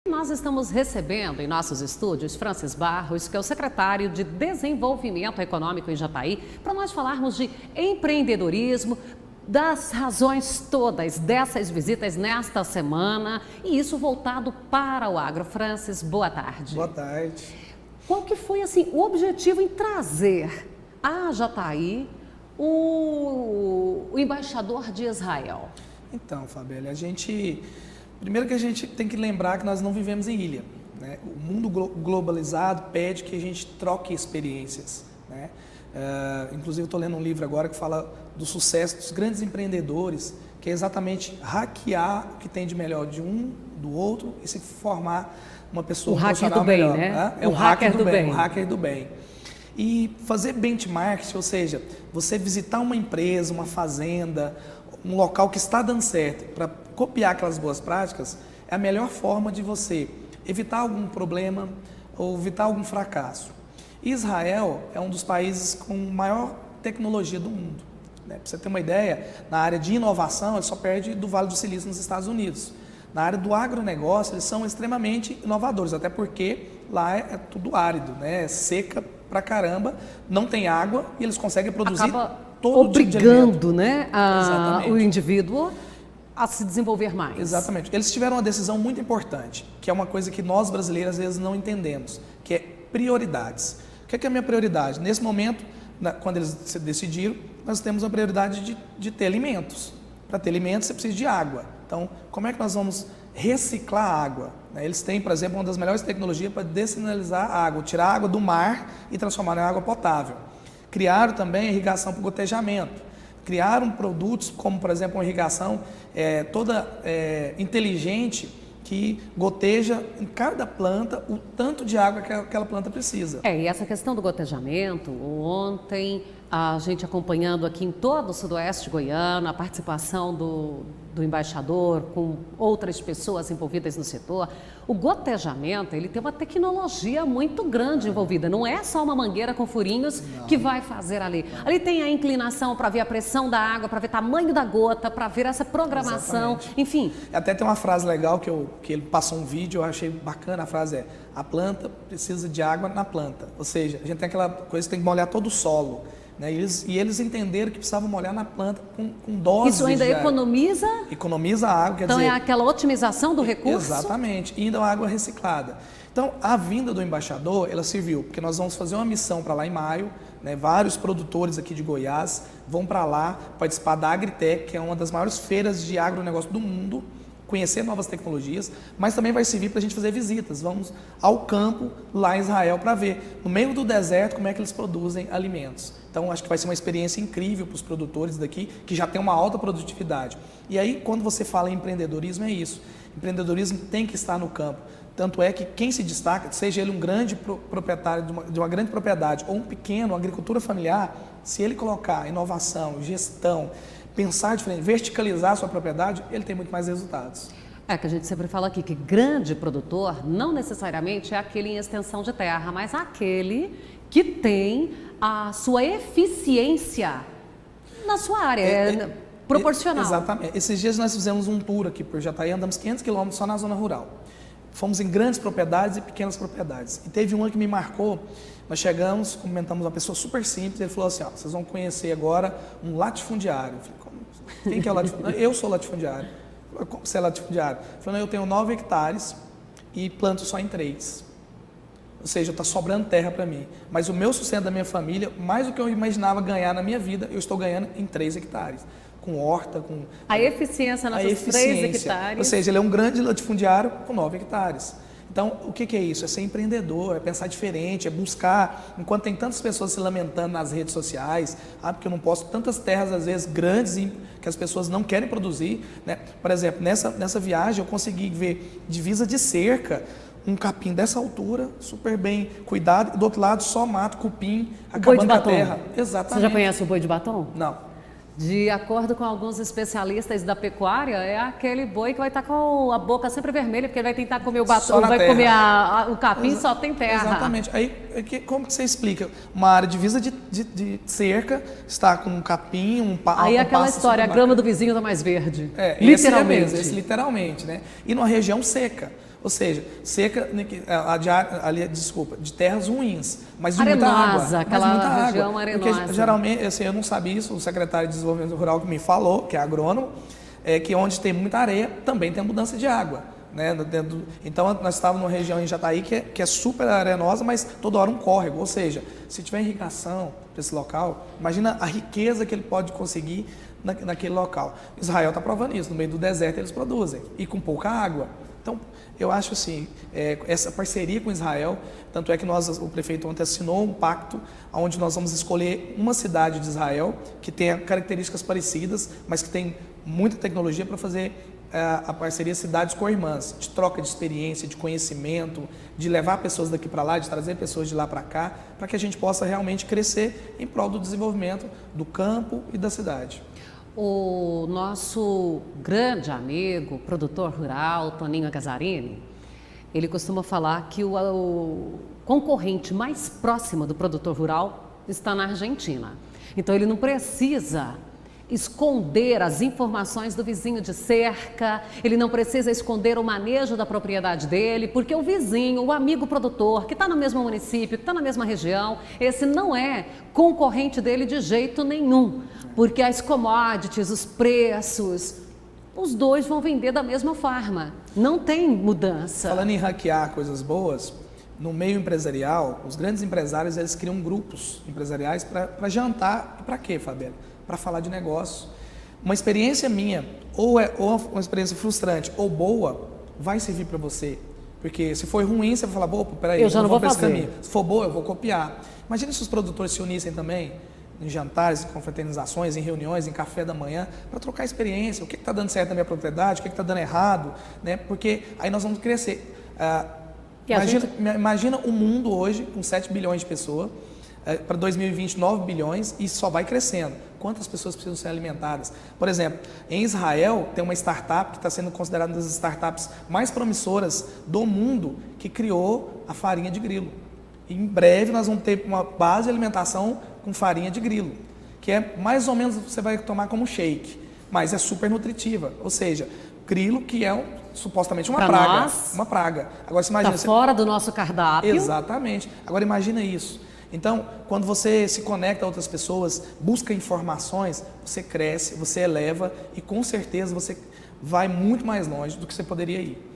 Nós estamos recebendo em nossos estúdios Francis Barros, que é o secretário de Desenvolvimento Econômico em Jataí, para nós falarmos de empreendedorismo, das razões todas dessas visitas nesta semana, e isso voltado para o agro. Francis, boa tarde. Boa tarde. Qual que foi assim, o objetivo em trazer a Jataí o embaixador de Israel? Então, Fabíola, primeiro que a gente tem que lembrar que nós não vivemos em ilha, né? O mundo globalizado pede que a gente troque experiências, né? Inclusive, eu estou lendo um livro agora que fala do sucesso dos grandes empreendedores, que é exatamente hackear o que tem de melhor de um, do outro, e se formar uma pessoa profissional melhor. O hacker do bem, né? É o hacker do bem. O hacker do bem. E fazer benchmarks, ou seja, você visitar uma empresa, uma fazenda, um local que está dando certo, para copiar aquelas boas práticas, é a melhor forma de você evitar algum problema ou evitar algum fracasso. Israel é um dos países com maior tecnologia do mundo, né? Para você ter uma ideia, na área de inovação, ele só perde do Vale do Silício nos Estados Unidos. Na área do agronegócio, eles são extremamente inovadores, até porque lá é tudo árido, né? É seca pra caramba, não tem água e eles conseguem produzir todo tipo de alimento. Obrigando, né, o indivíduo a se desenvolver mais. Exatamente. Eles tiveram uma decisão muito importante, que é uma coisa que nós brasileiros às vezes não entendemos, que é prioridades. O que é a minha prioridade? Nesse momento, quando eles decidiram, nós temos a prioridade de ter alimentos. Para ter alimentos, você precisa de água. Então, como é que nós vamos reciclar a água? Eles têm, por exemplo, uma das melhores tecnologias para dessalinizar a água, tirar a água do mar e transformar em água potável. Criaram também a irrigação por gotejamento. Criaram produtos como, por exemplo, uma irrigação toda inteligente, que goteja em cada planta o tanto de água que aquela planta precisa. E essa questão do gotejamento, ontem a gente acompanhando aqui em todo o sudoeste goiano, a participação do embaixador com outras pessoas envolvidas no setor, o gotejamento, ele tem uma tecnologia muito grande envolvida, não é só uma mangueira com furinhos que vai fazer ali. Ali tem a inclinação para ver a pressão da água, para ver o tamanho da gota, para ver essa programação, enfim. Até tem uma frase legal que ele passou um vídeo, eu achei bacana, a frase é: a planta precisa de água na planta, ou seja, a gente tem aquela coisa que tem que molhar todo o solo. Né? E eles entenderam que precisavam molhar na planta com doses. Isso ainda economiza? Economiza a água, quer dizer... Então é aquela otimização do recurso? Exatamente, e ainda é uma água reciclada. Então, a vinda do embaixador, ela serviu, porque nós vamos fazer uma missão para lá em maio, né? Vários produtores aqui de Goiás vão para lá participar da Agritech, que é uma das maiores feiras de agronegócio do mundo, conhecer novas tecnologias, mas também vai servir para a gente fazer visitas. Vamos ao campo lá em Israel para ver, no meio do deserto, como é que eles produzem alimentos. Então, acho que vai ser uma experiência incrível para os produtores daqui, que já tem uma alta produtividade. E aí, quando você fala em empreendedorismo, é isso. Empreendedorismo tem que estar no campo. Tanto é que quem se destaca, seja ele um grande proprietário de uma grande propriedade ou um pequeno, agricultura familiar, se ele colocar inovação, gestão, pensar diferente, verticalizar a sua propriedade, ele tem muito mais resultados. Que a gente sempre fala aqui que grande produtor não necessariamente é aquele em extensão de terra, mas aquele que tem a sua eficiência na sua área, proporcional. Exatamente. Esses dias nós fizemos um tour aqui por Jataí, andamos 500 quilômetros só na zona rural. Fomos em grandes propriedades e pequenas propriedades. E teve uma que me marcou. Nós chegamos, cumprimentamos uma pessoa super simples, ele falou assim: vocês vão conhecer agora um latifundiário. Eu falei: como? Quem que é o latifundiário? Eu sou latifundiário. Como você é latifundiário? Ele falou: eu tenho 9 hectares e planto só em 3. Ou seja, está sobrando terra para mim. Mas o meu sustento da minha família, mais do que eu imaginava ganhar na minha vida, eu estou ganhando em 3 hectares. Com horta, com... A eficiência nesses 3 hectares. Ou seja, ele é um grande latifundiário com 9 hectares. Então, o que é isso? É ser empreendedor, é pensar diferente, é buscar, enquanto tem tantas pessoas se lamentando nas redes sociais, porque eu não posso, tantas terras às vezes grandes que as pessoas não querem produzir, né? Por exemplo, nessa viagem eu consegui ver divisa de cerca, um capim dessa altura, super bem cuidado, e do outro lado só mato, cupim, acabando com a terra. Exatamente. Você já conhece o boi de batom? Não. De acordo com alguns especialistas da pecuária, é aquele boi que vai estar com a boca sempre vermelha, porque ele vai tentar comer o batom, vai comer o capim, só tem terra. Exatamente. Aí, como que você explica? Uma área divisa de cerca, está com um capim, um pasto. Aí aquela história, a grama do vizinho está mais verde. Literalmente. Esse literalmente, né? E numa região seca. Ou seja, seca de terras ruins, mas de muita Arenosa, água. aquela Mas muita região água. arenosa. Porque, geralmente, assim, eu não sabia isso, o secretário de Desenvolvimento Rural que me falou, que é agrônomo, que onde tem muita areia, também tem abundância de água. Né? Então, nós estávamos numa região em Jataí que é super arenosa, mas toda hora um córrego. Ou seja, se tiver irrigação para esse local, imagina a riqueza que ele pode conseguir naquele local. Israel está provando isso, no meio do deserto eles produzem, e com pouca água. Então, eu acho assim, essa parceria com Israel, tanto é que o prefeito ontem assinou um pacto onde nós vamos escolher uma cidade de Israel que tenha características parecidas, mas que tem muita tecnologia para fazer a parceria cidades co-irmãs, de troca de experiência, de conhecimento, de levar pessoas daqui para lá, de trazer pessoas de lá para cá, para que a gente possa realmente crescer em prol do desenvolvimento do campo e da cidade. O nosso grande amigo, produtor rural, Toninho Agazarini, ele costuma falar que o concorrente mais próximo do produtor rural está na Argentina. Então ele não precisa esconder as informações do vizinho de cerca, ele não precisa esconder o manejo da propriedade dele, porque o vizinho, o amigo produtor, que está no mesmo município, que está na mesma região, esse não é concorrente dele de jeito nenhum, porque as commodities, os preços, os dois vão vender da mesma forma, não tem mudança. Falando em hackear coisas boas, no meio empresarial, os grandes empresários, eles criam grupos empresariais para jantar. E para quê, Fabiana? Para falar de negócio. Uma experiência minha, ou uma experiência frustrante ou boa, vai servir para você. Porque se for ruim, você vai falar, pô, peraí, eu já não vou fazer. Caminho. Se for boa, eu vou copiar. Imagina se os produtores se unissem também, em jantares, em confraternizações, em reuniões, em café da manhã, para trocar experiência, o que está dando certo na minha propriedade, o que está dando errado, né? Porque aí nós vamos crescer. Imagina o mundo hoje com 7 bilhões de pessoas, para 2020 9 bilhões e só vai crescendo. Quantas pessoas precisam ser alimentadas? Por exemplo, em Israel tem uma startup que está sendo considerada uma das startups mais promissoras do mundo, que criou a farinha de grilo. E em breve nós vamos ter uma base de alimentação com farinha de grilo, que é mais ou menos você vai tomar como shake, mas é super nutritiva. Ou seja, grilo que é supostamente uma praga. Uma praga. Agora você imagina. Está fora do nosso cardápio. Exatamente. Agora imagina isso. Então, quando você se conecta a outras pessoas, busca informações, você cresce, você eleva e com certeza você vai muito mais longe do que você poderia ir.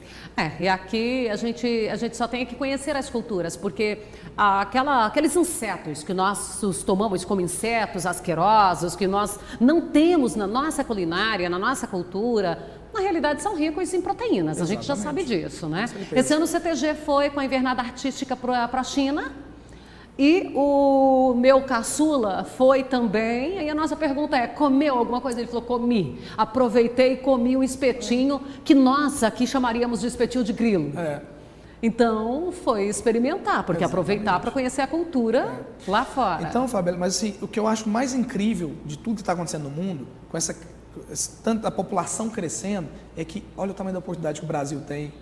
E aqui a gente só tem que conhecer as culturas, porque aqueles insetos que nós tomamos como insetos asquerosos, que nós não temos na nossa culinária, na nossa cultura, na realidade são ricos em proteínas. Exatamente. A gente já sabe disso, né? Esse ano o CTG foi com a invernada artística para a China. E o meu caçula foi também, aí a nossa pergunta é, comeu alguma coisa? Ele falou, comi. Aproveitei e comi um espetinho, que nós aqui chamaríamos de espetinho de grilo. Então, foi experimentar, porque aproveitar para conhecer a cultura lá fora. Então, Fabiola, mas assim, o que eu acho mais incrível de tudo que está acontecendo no mundo, com tanta população crescendo, é que olha o tamanho da oportunidade que o Brasil tem,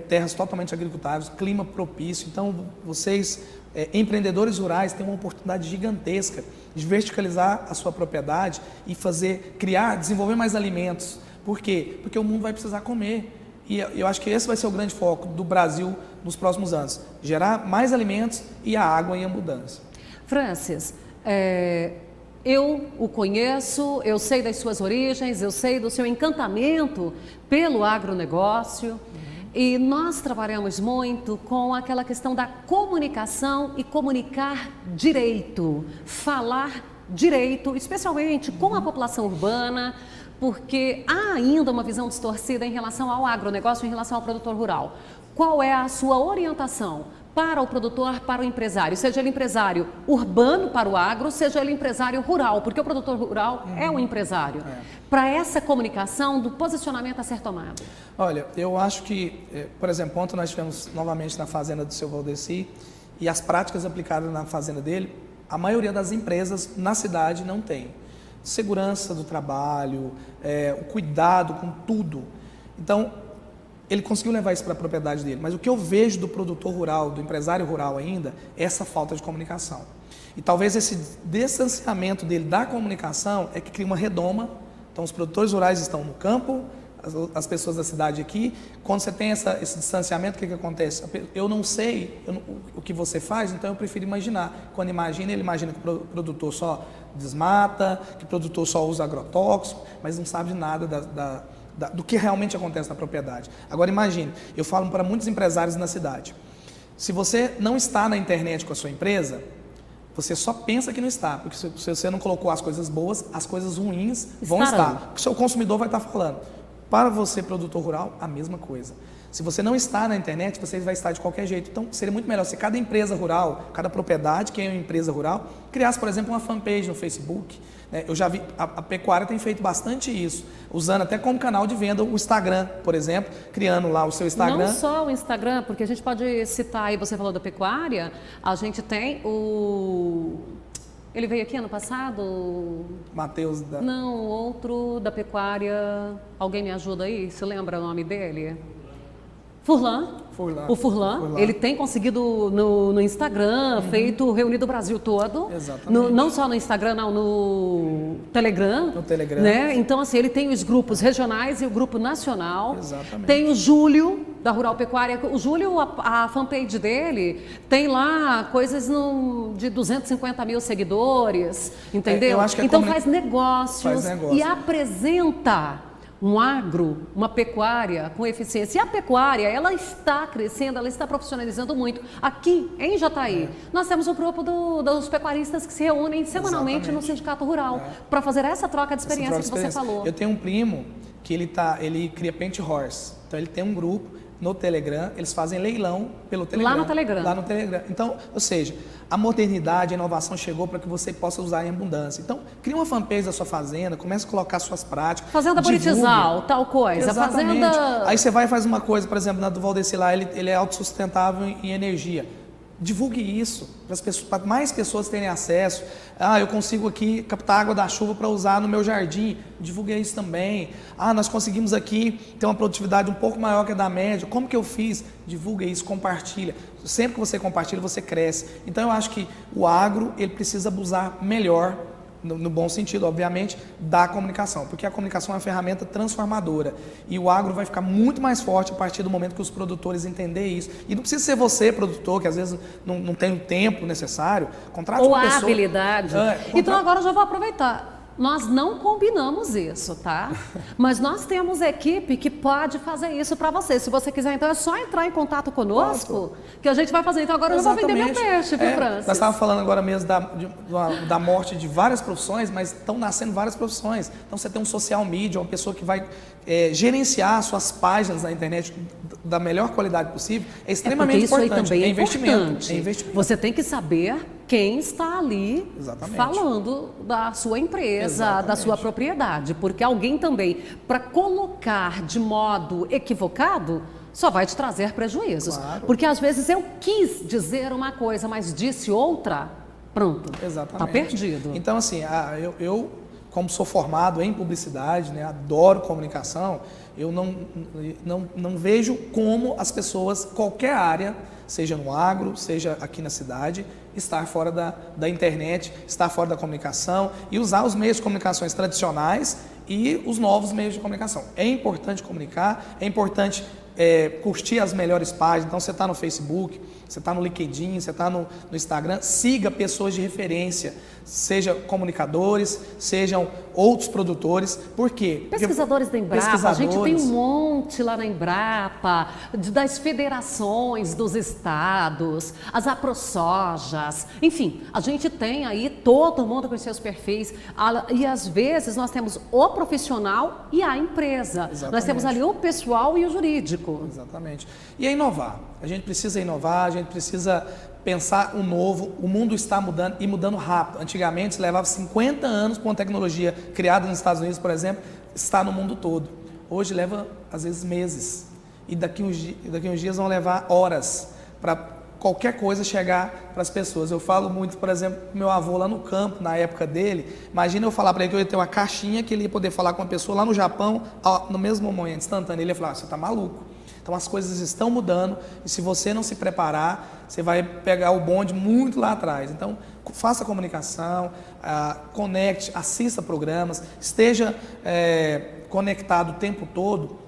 terras totalmente agricultáveis, clima propício. Então, vocês, empreendedores rurais, têm uma oportunidade gigantesca de verticalizar a sua propriedade e desenvolver mais alimentos. Por quê? Porque o mundo vai precisar comer. E eu acho que esse vai ser o grande foco do Brasil nos próximos anos. Gerar mais alimentos e a água em abundância. Francis, eu o conheço, eu sei das suas origens, eu sei do seu encantamento pelo agronegócio. E nós trabalhamos muito com aquela questão da comunicação e comunicar direito, falar direito, especialmente com a população urbana, porque há ainda uma visão distorcida em relação ao agronegócio, em relação ao produtor rural. Qual é a sua orientação para o produtor, para o empresário? Seja ele empresário urbano para o agro, seja ele empresário rural, porque o produtor rural é um empresário. Para essa comunicação do posicionamento a ser tomado. Olha, eu acho que, por exemplo, ontem nós estivemos novamente na fazenda do seu Valdeci e as práticas aplicadas na fazenda dele, a maioria das empresas na cidade não tem. Segurança do trabalho, o cuidado com tudo. Então, ele conseguiu levar isso para a propriedade dele, mas o que eu vejo do produtor rural, do empresário rural ainda, é essa falta de comunicação. E talvez esse distanciamento dele da comunicação é que cria uma redoma. Então, os produtores rurais estão no campo, as pessoas da cidade aqui, quando você tem esse distanciamento, o que acontece? Eu não sei o que você faz, então eu prefiro imaginar. Quando imagina, ele imagina que o produtor só desmata, que o produtor só usa agrotóxico, mas não sabe de nada do que realmente acontece na propriedade. Agora imagine, eu falo para muitos empresários na cidade, se você não está na internet com a sua empresa, você só pensa que não está, porque se você não colocou as coisas boas, as coisas ruins vão estar. Porque o seu consumidor vai estar falando. Para você, produtor rural, a mesma coisa. Se você não está na internet, você vai estar de qualquer jeito. Então, seria muito melhor se cada empresa rural, cada propriedade que é uma empresa rural, criasse, por exemplo, uma fanpage no Facebook. Eu já vi, a pecuária tem feito bastante isso, usando até como canal de venda o Instagram, por exemplo, criando lá o seu Instagram. Não só o Instagram, porque a gente pode citar aí, você falou da pecuária, a gente tem o... Ele veio aqui ano passado? Matheus da... Não, outro da pecuária, alguém me ajuda aí? Se lembra o nome dele? Furlan. O Furlan, ele tem conseguido no Instagram, feito, reunido o Brasil todo. Exatamente. Não só no Instagram, não, no Telegram. No Telegram. Né? Então, assim, ele tem os grupos regionais e o grupo nacional. Exatamente. Tem o Júlio, da Rural Pecuária. O Júlio, a fanpage dele, tem lá coisas de 250 mil seguidores, entendeu? Eu acho que então, faz negócios negócio. e apresenta um agro, uma pecuária com eficiência. E a pecuária, ela está crescendo, ela está profissionalizando muito. Aqui em Jataí, nós temos o grupo dos pecuaristas que se reúnem semanalmente no Sindicato Rural para fazer essa troca de experiência que você falou. Eu tenho um primo que ele cria pente horse. Então ele tem um grupo no Telegram, eles fazem leilão pelo Telegram. Lá no Telegram. Lá no Telegram. Então, ou seja, a modernidade, a inovação chegou para que você possa usar em abundância. Então, cria uma fanpage da sua fazenda, comece a colocar suas práticas. Fazenda Buritizal, tal coisa. Exatamente. Fazenda... Aí você vai e faz uma coisa, por exemplo, na do Valdeci lá, ele é autossustentável em energia. Divulgue isso para mais pessoas terem acesso. Eu consigo aqui captar água da chuva para usar no meu jardim. Divulgue isso também. Nós conseguimos aqui ter uma produtividade um pouco maior que a da média. Como que eu fiz? Divulgue isso, compartilha. Sempre que você compartilha, você cresce. Então eu acho que o agro ele precisa abusar melhor, no bom sentido, obviamente, da comunicação, porque a comunicação é uma ferramenta transformadora e o agro vai ficar muito mais forte a partir do momento que os produtores entenderem isso. E não precisa ser você, produtor, que às vezes não tem o tempo necessário, contrate uma pessoa. Ou a habilidade. Então agora eu já vou aproveitar. Nós não combinamos isso, tá? Mas nós temos equipe que pode fazer isso para você. Se você quiser, então é só entrar em contato conosco que a gente vai fazer. Então agora eu vou vender meu peixe, viu, Francis? Nós estávamos falando agora mesmo da morte de várias profissões, mas estão nascendo várias profissões. Então você tem um social media, uma pessoa que vai gerenciar suas páginas na internet da melhor qualidade possível. É extremamente isso importante. Aí também é investimento. É investimento. Você tem que saber quem está ali falando da sua empresa, da sua propriedade, porque alguém também, para colocar de modo equivocado, só vai te trazer prejuízos. Claro. Porque às vezes eu quis dizer uma coisa, mas disse outra, pronto, está perdido. Então assim, eu como sou formado em publicidade, né, adoro comunicação, eu não vejo como as pessoas, qualquer área, seja no agro, seja aqui na cidade, estar fora da internet, estar fora da comunicação e usar os meios de comunicações tradicionais e os novos meios de comunicação. É importante comunicar, é importante curtir as melhores páginas. Então você está no Facebook, você está no LinkedIn, você está no Instagram, siga pessoas de referência, seja comunicadores, sejam outros produtores. Por quê? Pesquisadores da Embrapa, a gente tem um monte lá na Embrapa, das federações dos estados, as AproSojas, enfim, a gente tem aí todo mundo com seus perfis e às vezes nós temos o profissional e a empresa. Exatamente. Nós temos ali o pessoal e o jurídico. Exatamente. E é inovar. A gente precisa inovar, a gente precisa pensar o novo. O mundo está mudando e mudando rápido. Antigamente, levava 50 anos para uma tecnologia criada nos Estados Unidos, por exemplo, estar no mundo todo. Hoje leva, às vezes, meses. E daqui uns dias vão levar horas para qualquer coisa chegar para as pessoas. Eu falo muito, por exemplo, com meu avô lá no campo, na época dele. Imagina eu falar para ele que eu ia ter uma caixinha que ele ia poder falar com uma pessoa lá no Japão, no mesmo momento, instantâneo. Ele ia falar, você está maluco. Então as coisas estão mudando e se você não se preparar, você vai pegar o bonde muito lá atrás. Então faça comunicação, conecte, assista programas, esteja conectado o tempo todo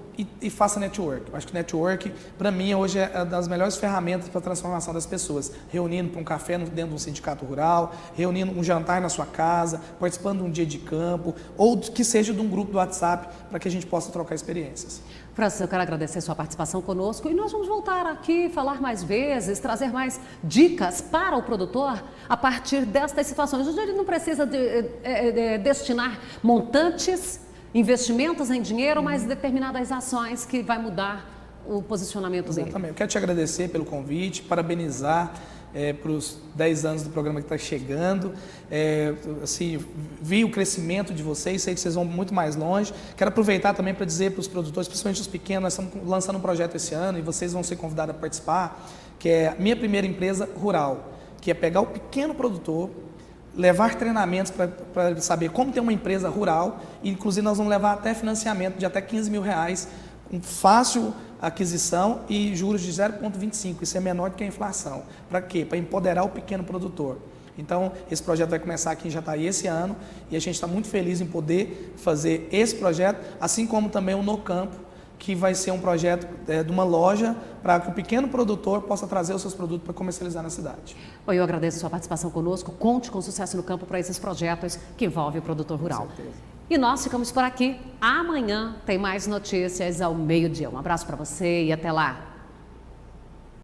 e faça network. Eu acho que network, para mim, hoje é uma das melhores ferramentas para a transformação das pessoas. Reunindo para um café dentro de um sindicato rural, reunindo um jantar na sua casa, participando de um dia de campo, ou que seja de um grupo do WhatsApp, para que a gente possa trocar experiências. Francis, eu quero agradecer a sua participação conosco e nós vamos voltar aqui, falar mais vezes, trazer mais dicas para o produtor a partir destas situações, onde ele não precisa destinar montantes, investimentos em dinheiro, mas determinadas ações que vai mudar o posicionamento dele. Exatamente. Eu quero te agradecer pelo convite, parabenizar para os 10 anos do programa que está chegando. Assim, vi o crescimento de vocês, sei que vocês vão muito mais longe. Quero aproveitar também para dizer para os produtores, principalmente os pequenos, nós estamos lançando um projeto esse ano e vocês vão ser convidados a participar, que é a minha primeira empresa rural, que é pegar o pequeno produtor, levar treinamentos para saber como ter uma empresa rural, e inclusive nós vamos levar até financiamento de até R$15 mil, com fácil aquisição e juros de 0,25, isso é menor do que a inflação. Para quê? Para empoderar o pequeno produtor. Então, esse projeto vai começar aqui em Jataí esse ano, e a gente está muito feliz em poder fazer esse projeto, assim como também o No Campo, que vai ser um projeto de uma loja para que o pequeno produtor possa trazer os seus produtos para comercializar na cidade. Bom, eu agradeço a sua participação conosco. Conte com sucesso no campo para esses projetos que envolvem o produtor rural. Com certeza. E nós ficamos por aqui. Amanhã tem mais notícias ao meio-dia. Um abraço para você e até lá.